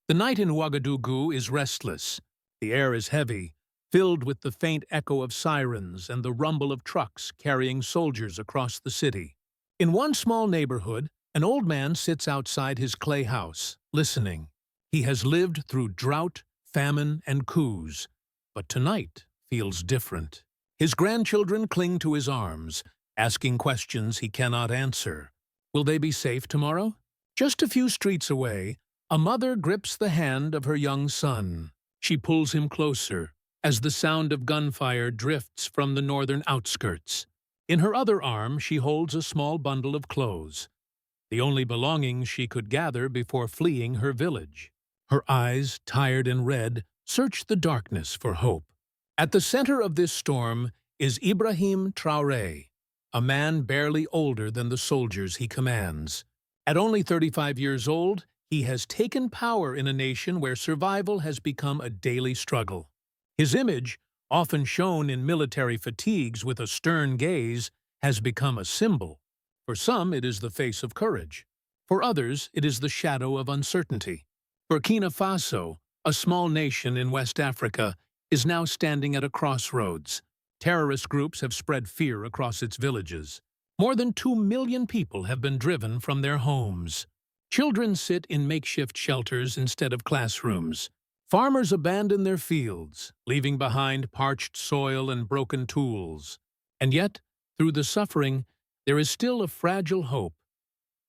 The night in Ouagadougou is restless. The air is heavy, filled with the faint echo of sirens and the rumble of trucks carrying soldiers across the city. In one small neighborhood, an old man sits outside his clay house, listening. He has lived through drought, famine, and coups, but tonight feels different. His grandchildren cling to his arms, asking questions he cannot answer. Will they be safe tomorrow? Just a few streets away, a mother grips the hand of her young son. She pulls him closer, as the sound of gunfire drifts from the northern outskirts. In her other arm, she holds a small bundle of clothes, the only belongings she could gather before fleeing her village. Her eyes, tired and red, search the darkness for hope. At the center of this storm is Ibrahim Traoré, a man barely older than the soldiers he commands. At only 35 years old, he has taken power in a nation where survival has become a daily struggle. His image, often shown in military fatigues with a stern gaze, has become a symbol. For some, it is the face of courage. For others, it is the shadow of uncertainty. Burkina Faso, a small nation in West Africa, is now standing at a crossroads. Terrorist groups have spread fear across its villages. More than 2 million people have been driven from their homes. Children sit in makeshift shelters instead of classrooms. Farmers abandon their fields, leaving behind parched soil and broken tools. And yet, through the suffering, there is still a fragile hope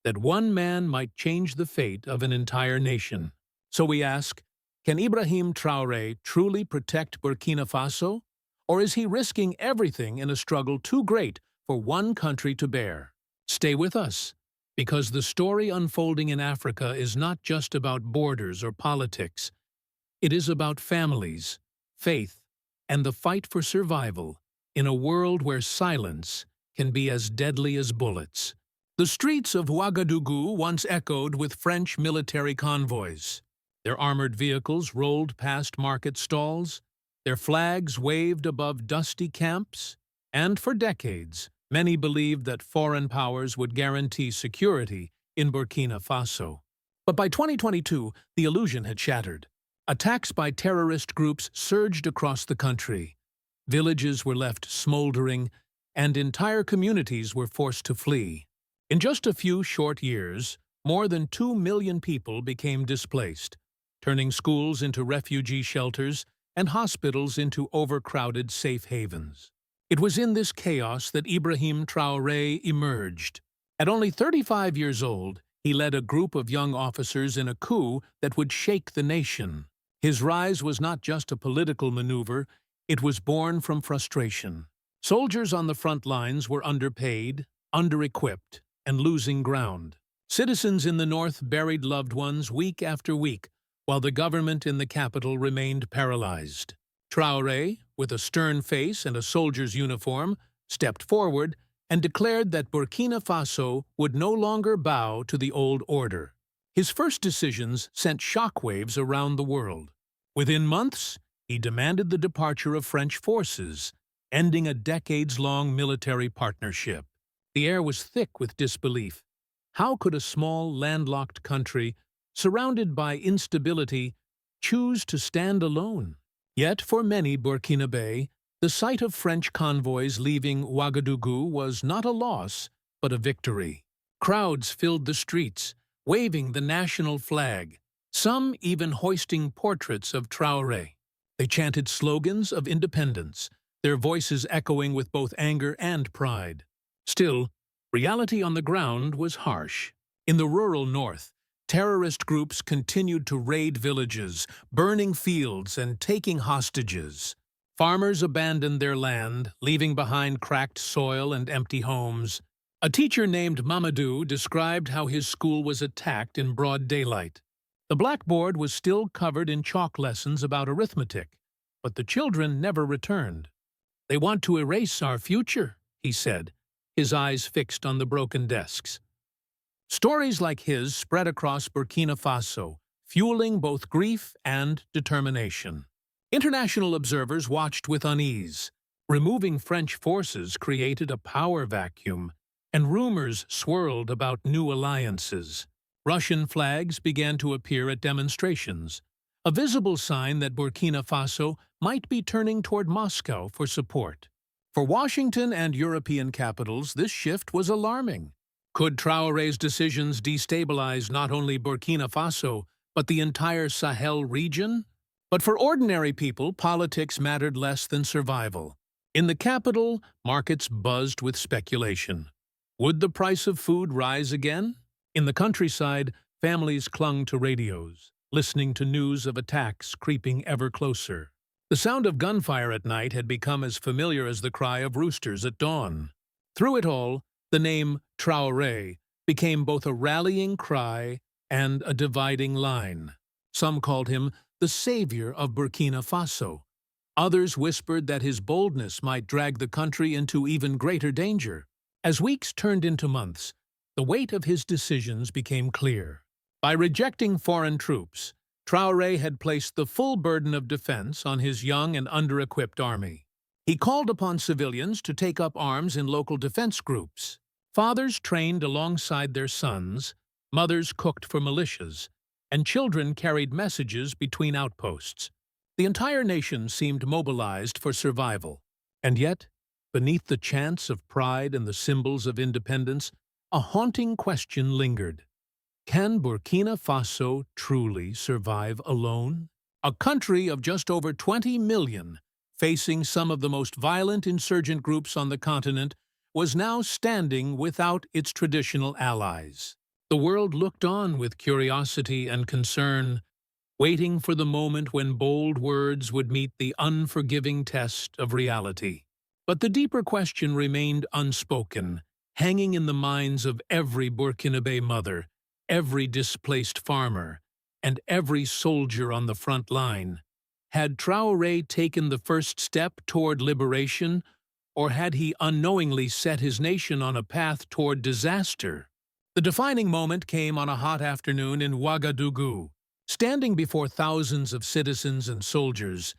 that one man might change the fate of an entire nation. So we ask, can Ibrahim Traoré truly protect Burkina Faso? Or is he risking everything in a struggle too great for one country to bear? Stay with us, because the story unfolding in Africa is not just about borders or politics. It is about families, faith, and the fight for survival in a world where silence can be as deadly as bullets. The streets of Ouagadougou once echoed with French military convoys. Their armored vehicles rolled past market stalls, their flags waved above dusty camps, and for decades, many believed that foreign powers would guarantee security in Burkina Faso. But by 2022, the illusion had shattered. Attacks by terrorist groups surged across the country. Villages were left smoldering, and entire communities were forced to flee. In just a few short years, more than 2 million people became displaced, turning schools into refugee shelters and hospitals into overcrowded safe havens. It was in this chaos that Ibrahim Traoré emerged. At only 35 years old, he led a group of young officers in a coup that would shake the nation. His rise was not just a political maneuver, it was born from frustration. Soldiers on the front lines were underpaid, under-equipped, and losing ground. Citizens in the north buried loved ones week after week, while the government in the capital remained paralyzed. Traoré, with a stern face and a soldier's uniform, stepped forward and declared that Burkina Faso would no longer bow to the old order. His first decisions sent shockwaves around the world. Within months, he demanded the departure of French forces, ending a decades-long military partnership. The air was thick with disbelief. How could a small, landlocked country, surrounded by instability, choose to stand alone? Yet for many Burkinabés, the sight of French convoys leaving Ouagadougou was not a loss, but a victory. Crowds filled the streets, waving the national flag, some even hoisting portraits of Traoré. They chanted slogans of independence, their voices echoing with both anger and pride. Still, reality on the ground was harsh. In the rural north, terrorist groups continued to raid villages, burning fields and taking hostages. Farmers abandoned their land, leaving behind cracked soil and empty homes. A teacher named Mamadou described how his school was attacked in broad daylight. The blackboard was still covered in chalk lessons about arithmetic, but the children never returned. "They want to erase our future," he said, his eyes fixed on the broken desks. Stories like his spread across Burkina Faso, fueling both grief and determination. International observers watched with unease. Removing French forces created a power vacuum, and rumors swirled about new alliances. Russian flags began to appear at demonstrations, a visible sign that Burkina Faso might be turning toward Moscow for support. For Washington and European capitals, this shift was alarming. Could Traoré's decisions destabilize not only Burkina Faso, but the entire Sahel region? But for ordinary people, politics mattered less than survival. In the capital, markets buzzed with speculation. Would the price of food rise again? In the countryside, families clung to radios, listening to news of attacks creeping ever closer. The sound of gunfire at night had become as familiar as the cry of roosters at dawn. Through it all, the name Traoré became both a rallying cry and a dividing line. Some called him the savior of Burkina Faso. Others whispered that his boldness might drag the country into even greater danger. As weeks turned into months, the weight of his decisions became clear. By rejecting foreign troops, Traoré had placed the full burden of defense on his young and under-equipped army. He called upon civilians to take up arms in local defense groups. Fathers trained alongside their sons, mothers cooked for militias, and children carried messages between outposts. The entire nation seemed mobilized for survival. And yet, beneath the chants of pride and the symbols of independence, a haunting question lingered. Can Burkina Faso truly survive alone? A country of just over 20 million, facing some of the most violent insurgent groups on the continent, was now standing without its traditional allies. The world looked on with curiosity and concern, waiting for the moment when bold words would meet the unforgiving test of reality. But the deeper question remained unspoken, hanging in the minds of every Burkinabe mother, every displaced farmer, and every soldier on the front line. Had Traoré taken the first step toward liberation, or had he unknowingly set his nation on a path toward disaster? The defining moment came on a hot afternoon in Ouagadougou. Standing before thousands of citizens and soldiers,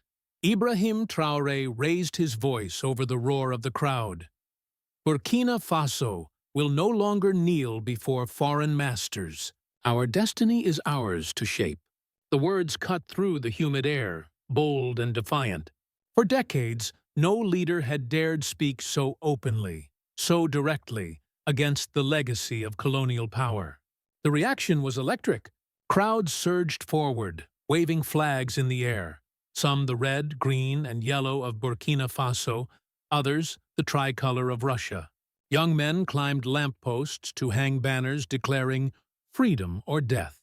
Ibrahim Traoré raised his voice over the roar of the crowd. Burkina Faso will no longer kneel before foreign masters. Our destiny is ours to shape. The words cut through the humid air, bold and defiant. For decades, no leader had dared speak so openly, so directly, against the legacy of colonial power. The reaction was electric. Crowds surged forward, waving flags in the air, some the red, green, and yellow of Burkina Faso, others the tricolor of Russia. Young men climbed lampposts to hang banners declaring freedom or death.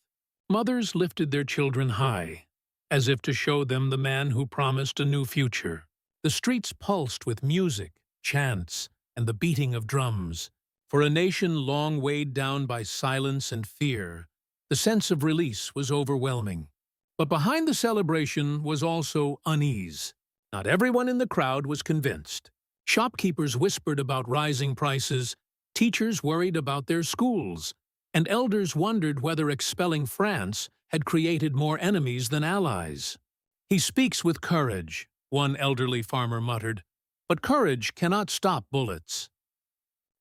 Mothers lifted their children high, as if to show them the man who promised a new future. The streets pulsed with music, chants, and the beating of drums. For a nation long weighed down by silence and fear, the sense of release was overwhelming. But behind the celebration was also unease. Not everyone in the crowd was convinced. Shopkeepers whispered about rising prices, teachers worried about their schools, and elders wondered whether expelling France had created more enemies than allies. "He speaks with courage," one elderly farmer muttered, "but courage cannot stop bullets."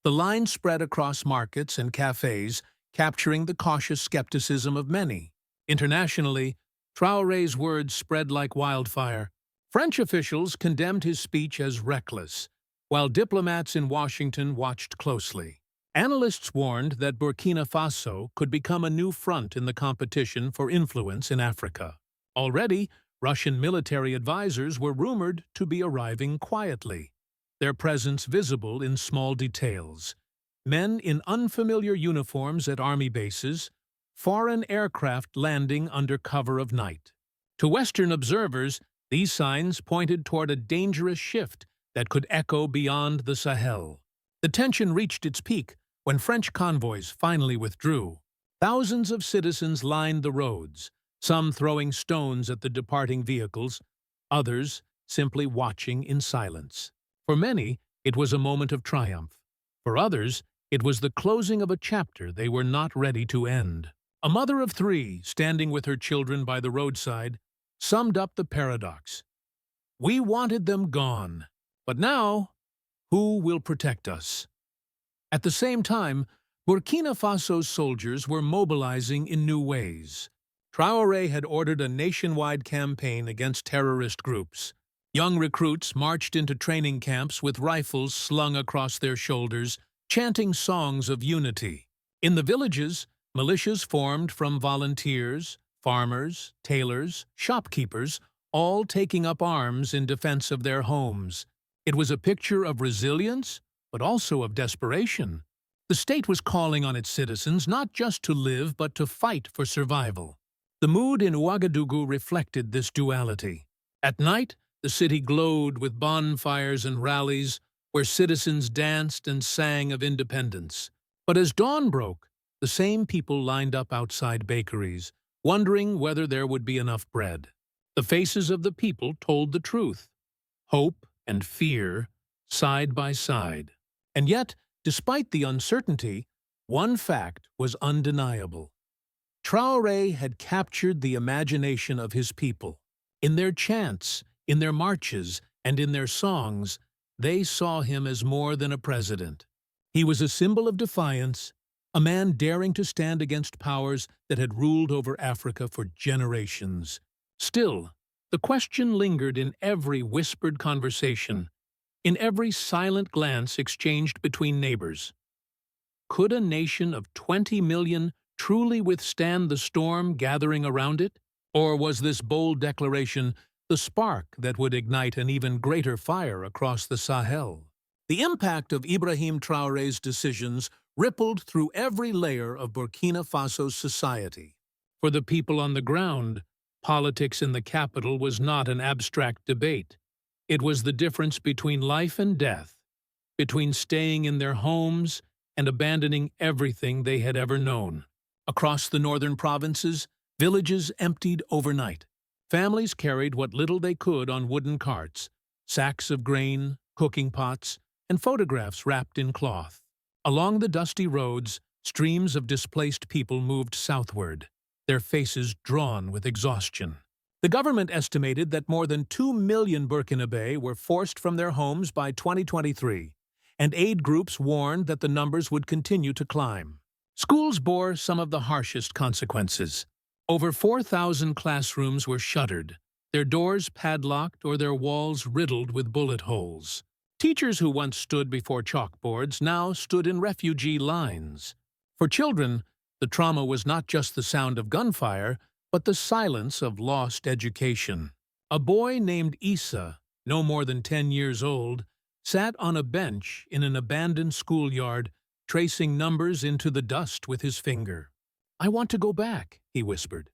The line spread across markets and cafes, capturing the cautious skepticism of many. Internationally, Traoré's words spread like wildfire. French officials condemned his speech as reckless, while diplomats in Washington watched closely. Analysts warned that Burkina Faso could become a new front in the competition for influence in Africa. Already, Russian military advisors were rumored to be arriving quietly, their presence visible in small details. Men in unfamiliar uniforms at army bases, foreign aircraft landing under cover of night. To Western observers, these signs pointed toward a dangerous shift that could echo beyond the Sahel. The tension reached its peak when French convoys finally withdrew. Thousands of citizens lined the roads, some throwing stones at the departing vehicles, others simply watching in silence. For many, it was a moment of triumph. For others, it was the closing of a chapter they were not ready to end. A mother of 3, standing with her children by the roadside, summed up the paradox. "We wanted them gone, but now, who will protect us?" At the same time, Burkina Faso's soldiers were mobilizing in new ways. Traoré had ordered a nationwide campaign against terrorist groups. Young recruits marched into training camps with rifles slung across their shoulders, chanting songs of unity. In the villages, militias formed from volunteers, farmers, tailors, shopkeepers, all taking up arms in defense of their homes. It was a picture of resilience, but also of desperation. The state was calling on its citizens not just to live but to fight for survival. The mood in Ouagadougou reflected this duality. At night, the city glowed with bonfires and rallies where citizens danced and sang of independence. But as dawn broke, the same people lined up outside bakeries, wondering whether there would be enough bread. The faces of the people told the truth. Hope and fear, side by side. And yet, despite the uncertainty, one fact was undeniable. Traoré had captured the imagination of his people. In their chants, in their marches, and in their songs, they saw him as more than a president. He was a symbol of defiance, a man daring to stand against powers that had ruled over Africa for generations. Still, the question lingered in every whispered conversation, in every silent glance exchanged between neighbors. Could a nation of 20 million truly withstand the storm gathering around it? Or was this bold declaration the spark that would ignite an even greater fire across the Sahel? The impact of Ibrahim Traoré's decisions rippled through every layer of Burkina Faso's society. For the people on the ground, politics in the capital was not an abstract debate. It was the difference between life and death, between staying in their homes and abandoning everything they had ever known. Across the northern provinces, villages emptied overnight. Families carried what little they could on wooden carts, sacks of grain, cooking pots, and photographs wrapped in cloth. Along the dusty roads, streams of displaced people moved southward, their faces drawn with exhaustion. The government estimated that more than 2 million Burkinabé were forced from their homes by 2023, and aid groups warned that the numbers would continue to climb. Schools bore some of the harshest consequences. Over 4,000 classrooms were shuttered, their doors padlocked or their walls riddled with bullet holes. Teachers who once stood before chalkboards now stood in refugee lines. For children, the trauma was not just the sound of gunfire, but the silence of lost education. A boy named Issa, no more than 10 years old, sat on a bench in an abandoned schoolyard, tracing numbers into the dust with his finger. "I want to go back," he whispered.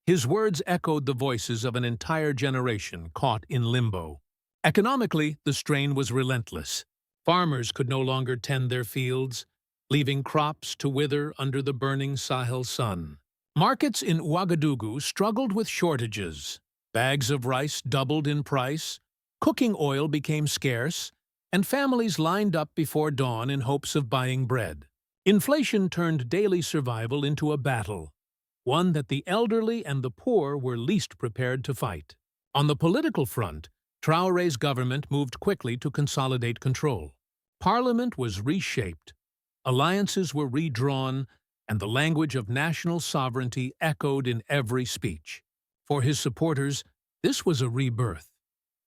His words echoed the voices of an entire generation caught in limbo. Economically, the strain was relentless. Farmers could no longer tend their fields, leaving crops to wither under the burning Sahel sun. Markets in Ouagadougou struggled with shortages. Bags of rice doubled in price, cooking oil became scarce, and families lined up before dawn in hopes of buying bread. Inflation turned daily survival into a battle, one that the elderly and the poor were least prepared to fight. On the political front, Traoré's government moved quickly to consolidate control. Parliament was reshaped, alliances were redrawn, and the language of national sovereignty echoed in every speech. For his supporters, this was a rebirth,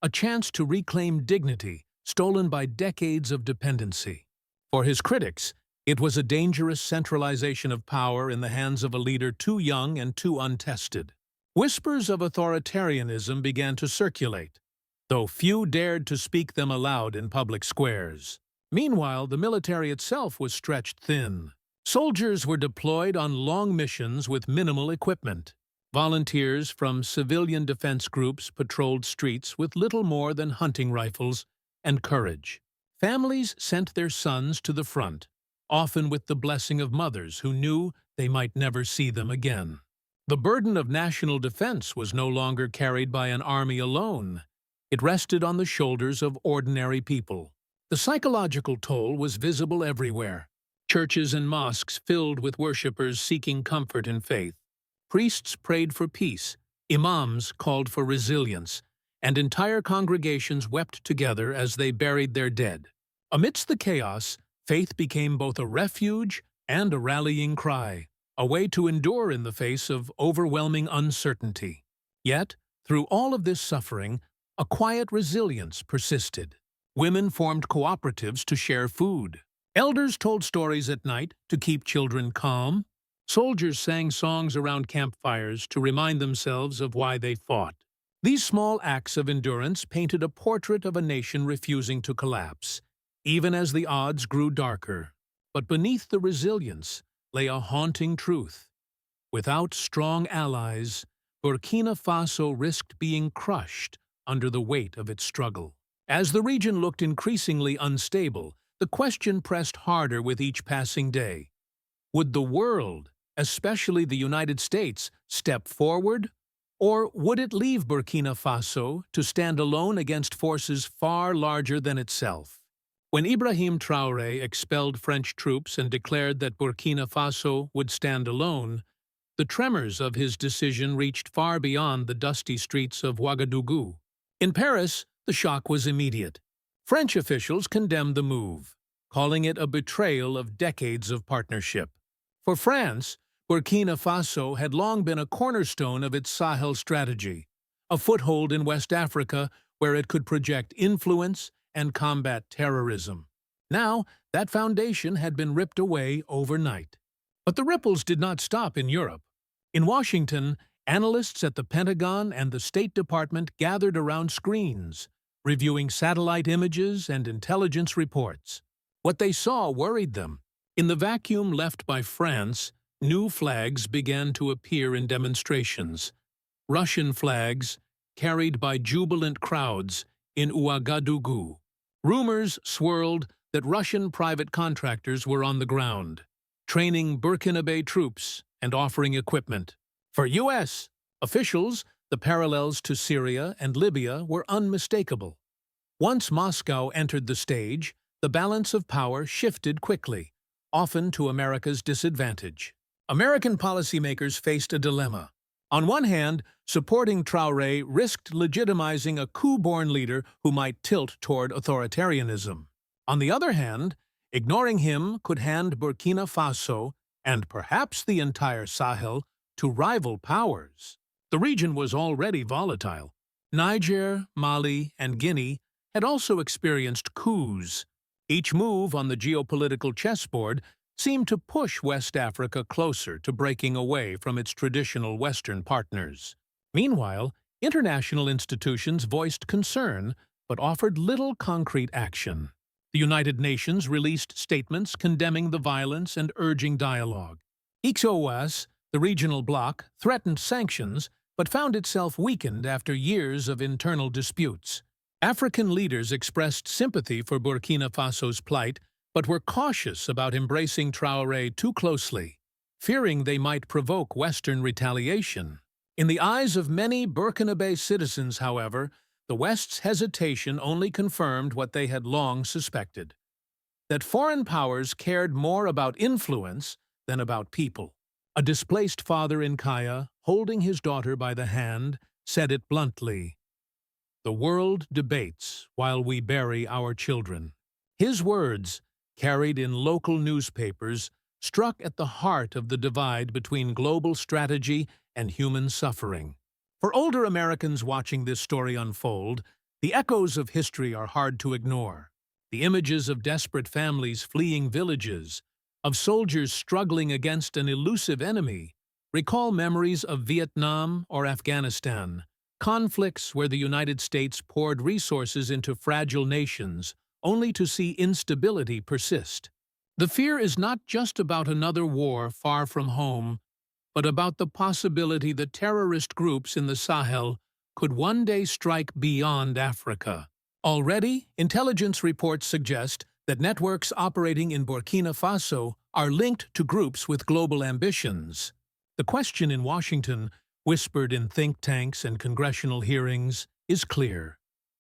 a chance to reclaim dignity stolen by decades of dependency. For his critics, it was a dangerous centralization of power in the hands of a leader too young and too untested. Whispers of authoritarianism began to circulate, though few dared to speak them aloud in public squares. Meanwhile, the military itself was stretched thin. Soldiers were deployed on long missions with minimal equipment. Volunteers from civilian defense groups patrolled streets with little more than hunting rifles and courage. Families sent their sons to the front, often with the blessing of mothers who knew they might never see them again. The burden of national defense was no longer carried by an army alone. It rested on the shoulders of ordinary people. The psychological toll was visible everywhere. Churches and mosques filled with worshippers seeking comfort and faith. Priests prayed for peace, imams called for resilience, and entire congregations wept together as they buried their dead. Amidst the chaos, faith became both a refuge and a rallying cry, a way to endure in the face of overwhelming uncertainty. Yet, through all of this suffering, a quiet resilience persisted. Women formed cooperatives to share food. Elders told stories at night to keep children calm. Soldiers sang songs around campfires to remind themselves of why they fought. These small acts of endurance painted a portrait of a nation refusing to collapse, even as the odds grew darker. But beneath the resilience lay a haunting truth. Without strong allies, Burkina Faso risked being crushed under the weight of its struggle. As the region looked increasingly unstable, the question pressed harder with each passing day. Would the world, especially the United States, step forward? Or would it leave Burkina Faso to stand alone against forces far larger than itself? When Ibrahim Traoré expelled French troops and declared that Burkina Faso would stand alone, the tremors of his decision reached far beyond the dusty streets of Ouagadougou. In Paris, the shock was immediate. French officials condemned the move, calling it a betrayal of decades of partnership. For France, Burkina Faso had long been a cornerstone of its Sahel strategy, a foothold in West Africa where it could project influence and combat terrorism. Now, that foundation had been ripped away overnight. But the ripples did not stop in Europe. In Washington, analysts at the Pentagon and the State Department gathered around screens, reviewing satellite images and intelligence reports. What they saw worried them. In the vacuum left by France, new flags began to appear in demonstrations. Russian flags, carried by jubilant crowds in Ouagadougou. Rumors swirled that Russian private contractors were on the ground, training Burkinabe troops and offering equipment. For U.S. officials, the parallels to Syria and Libya were unmistakable. Once Moscow entered the stage, the balance of power shifted quickly, often to America's disadvantage. American policymakers faced a dilemma. On one hand, supporting Traoré risked legitimizing a coup-born leader who might tilt toward authoritarianism. On the other hand, ignoring him could hand Burkina Faso, and perhaps the entire Sahel, to rival powers. The region was already volatile. Niger, Mali, and Guinea had also experienced coups. Each move on the geopolitical chessboard seemed to push West Africa closer to breaking away from its traditional Western partners. Meanwhile, international institutions voiced concern but offered little concrete action. The United Nations released statements condemning the violence and urging dialogue. ECOWAS, the regional bloc, threatened sanctions but found itself weakened after years of internal disputes. African leaders expressed sympathy for Burkina Faso's plight but were cautious about embracing Traoré too closely, fearing they might provoke Western retaliation. In the eyes of many Burkinabe citizens, however, the West's hesitation only confirmed what they had long suspected, that foreign powers cared more about influence than about people. A displaced father in Kaya, holding his daughter by the hand, said it bluntly, "The world debates while we bury our children." His words, carried in local newspapers, struck at the heart of the divide between global strategy and human suffering. For older Americans watching this story unfold, the echoes of history are hard to ignore. The images of desperate families fleeing villages, of soldiers struggling against an elusive enemy, recall memories of Vietnam or Afghanistan, conflicts where the United States poured resources into fragile nations, only to see instability persist. The fear is not just about another war far from home, but about the possibility that terrorist groups in the Sahel could one day strike beyond Africa. Already, intelligence reports suggest that networks operating in Burkina Faso are linked to groups with global ambitions. The question in Washington, whispered in think tanks and congressional hearings, is clear.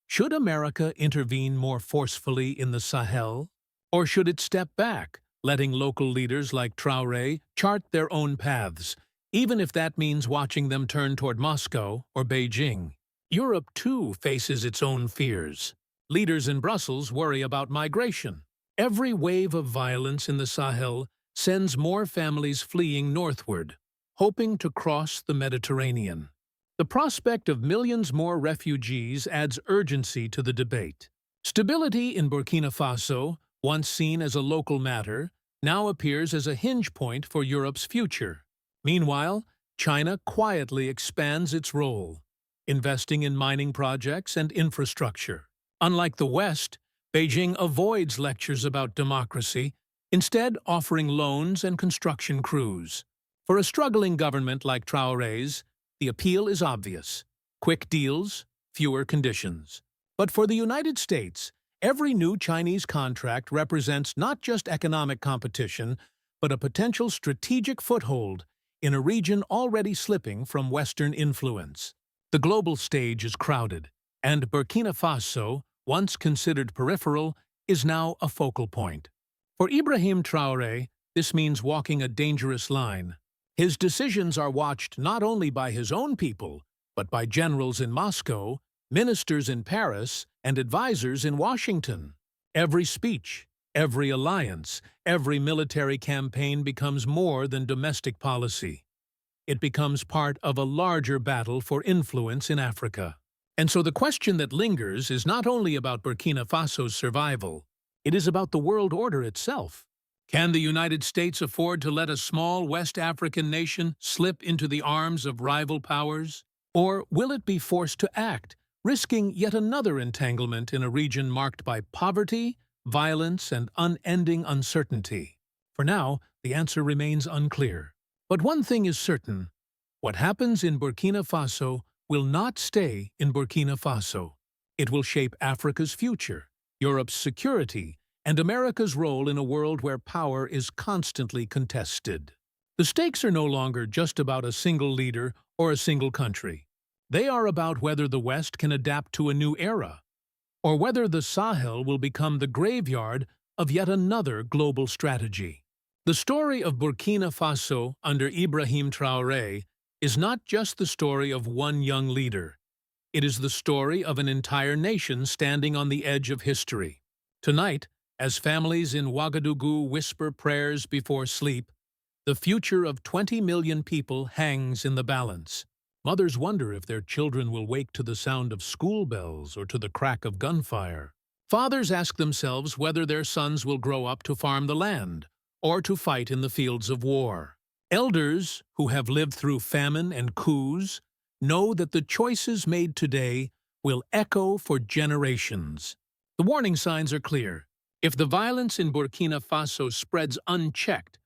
Should America intervene more forcefully in the Sahel? Or should it step back, letting local leaders like Traoré chart their own paths, even if that means watching them turn toward Moscow or Beijing? Europe, too, faces its own fears. Leaders in Brussels worry about migration. Every wave of violence in the Sahel sends more families fleeing northward, hoping to cross the Mediterranean. The prospect of millions more refugees adds urgency to the debate. Stability in Burkina Faso, once seen as a local matter, now appears as a hinge point for Europe's future. Meanwhile, China quietly expands its role, investing in mining projects and infrastructure. Unlike the West, Beijing avoids lectures about democracy, instead offering loans and construction crews. For a struggling government like Traoré's, the appeal is obvious: quick deals, fewer conditions. But for the United States, every new Chinese contract represents not just economic competition, but a potential strategic foothold in a region already slipping from Western influence. The global stage is crowded, and Burkina Faso, once considered peripheral, is now a focal point. For Ibrahim Traoré, this means walking a dangerous line. His decisions are watched not only by his own people, but by generals in Moscow, ministers in Paris, and advisors in Washington. Every speech, every alliance, every military campaign becomes more than domestic policy. It becomes part of a larger battle for influence in Africa. And so the question that lingers is not only about Burkina Faso's survival, it is about the world order itself. Can the United States afford to let a small West African nation slip into the arms of rival powers? Or will it be forced to act, risking yet another entanglement in a region marked by poverty, violence, and unending uncertainty? For now, the answer remains unclear. But one thing is certain: what happens in Burkina Faso will not stay in Burkina Faso. It will shape Africa's future, Europe's security, and America's role in a world where power is constantly contested. The stakes are no longer just about a single leader or a single country. They are about whether the West can adapt to a new era, or whether the Sahel will become the graveyard of yet another global strategy. The story of Burkina Faso under Ibrahim Traoré is not just the story of one young leader. It is the story of an entire nation standing on the edge of history. Tonight, as families in Ouagadougou whisper prayers before sleep, the future of 20 million people hangs in the balance. Mothers wonder if their children will wake to the sound of school bells or to the crack of gunfire. Fathers ask themselves whether their sons will grow up to farm the land or to fight in the fields of war. Elders, who have lived through famine and coups, know that the choices made today will echo for generations. The warning signs are clear. If the violence in Burkina Faso spreads unchecked,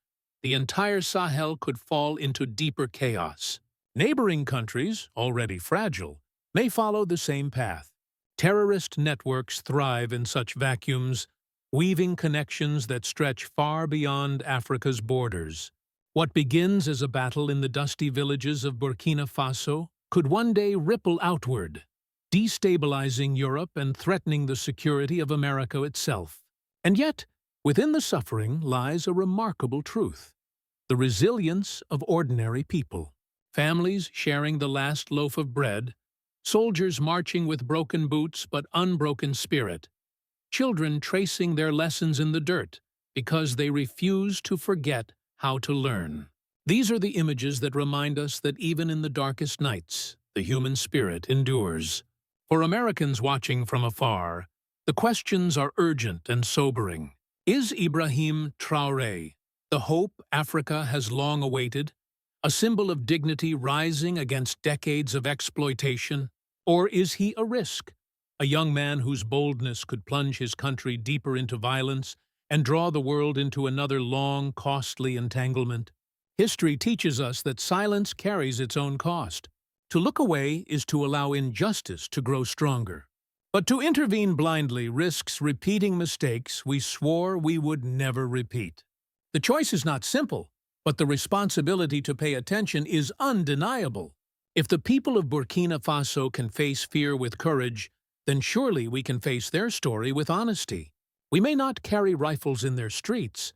the entire Sahel could fall into deeper chaos. Neighboring countries, already fragile, may follow the same path. Terrorist networks thrive in such vacuums, weaving connections that stretch far beyond Africa's borders. What begins as a battle in the dusty villages of Burkina Faso could one day ripple outward, destabilizing Europe and threatening the security of America itself. And yet, within the suffering lies a remarkable truth: the resilience of ordinary people. Families sharing the last loaf of bread, soldiers marching with broken boots but unbroken spirit, children tracing their lessons in the dirt because they refuse to forget how to learn. These are the images that remind us that even in the darkest nights, the human spirit endures. For Americans watching from afar, the questions are urgent and sobering. Is Ibrahim Traoré the hope Africa has long awaited, a symbol of dignity rising against decades of exploitation? Or is he a risk, a young man whose boldness could plunge his country deeper into violence and draw the world into another long, costly entanglement? History teaches us that silence carries its own cost. To look away is to allow injustice to grow stronger. But to intervene blindly risks repeating mistakes we swore we would never repeat. The choice is not simple, but the responsibility to pay attention is undeniable. If the people of Burkina Faso can face fear with courage, then surely we can face their story with honesty. We may not carry rifles in their streets,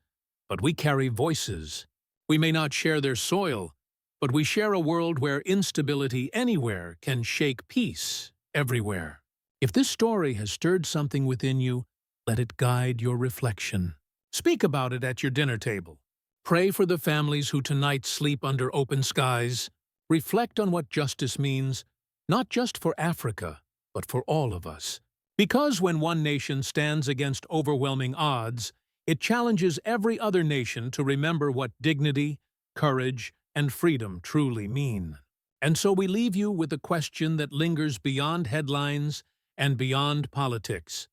but we carry voices. We may not share their soil, but we share a world where instability anywhere can shake peace everywhere. If this story has stirred something within you, let it guide your reflection. Speak about it at your dinner table. Pray for the families who tonight sleep under open skies. Reflect on what justice means, not just for Africa, but for all of us. Because when one nation stands against overwhelming odds, it challenges every other nation to remember what dignity, courage, and freedom truly mean. And so we leave you with a question that lingers beyond headlines and beyond politics.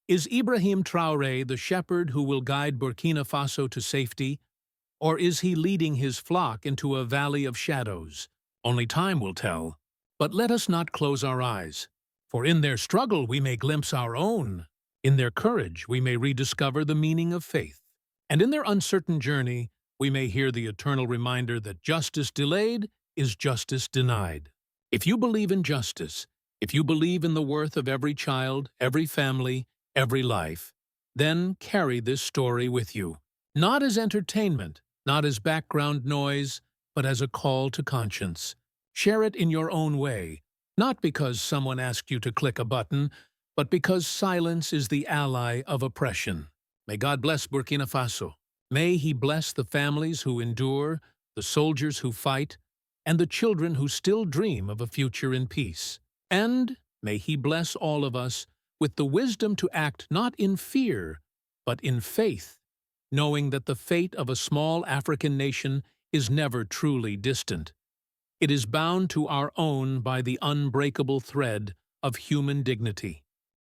Is Ibrahim Traoré the shepherd who will guide Burkina Faso to safety, or is he leading his flock into a valley of shadows? Only time will tell. But let us not close our eyes, for in their struggle we may glimpse our own. In their courage we may rediscover the meaning of faith. And in their uncertain journey we may hear the eternal reminder that justice delayed is justice denied. If you believe in justice, if you believe in the worth of every child, every family, every life, then carry this story with you. Not as entertainment, not as background noise, but as a call to conscience. Share it in your own way, not because someone asked you to click a button, but because silence is the ally of oppression. May God bless Burkina Faso. May He bless the families who endure, the soldiers who fight, and the children who still dream of a future in peace. And may He bless all of us with the wisdom to act not in fear, but in faith, knowing that the fate of a small African nation is never truly distant. It is bound to our own by the unbreakable thread of human dignity.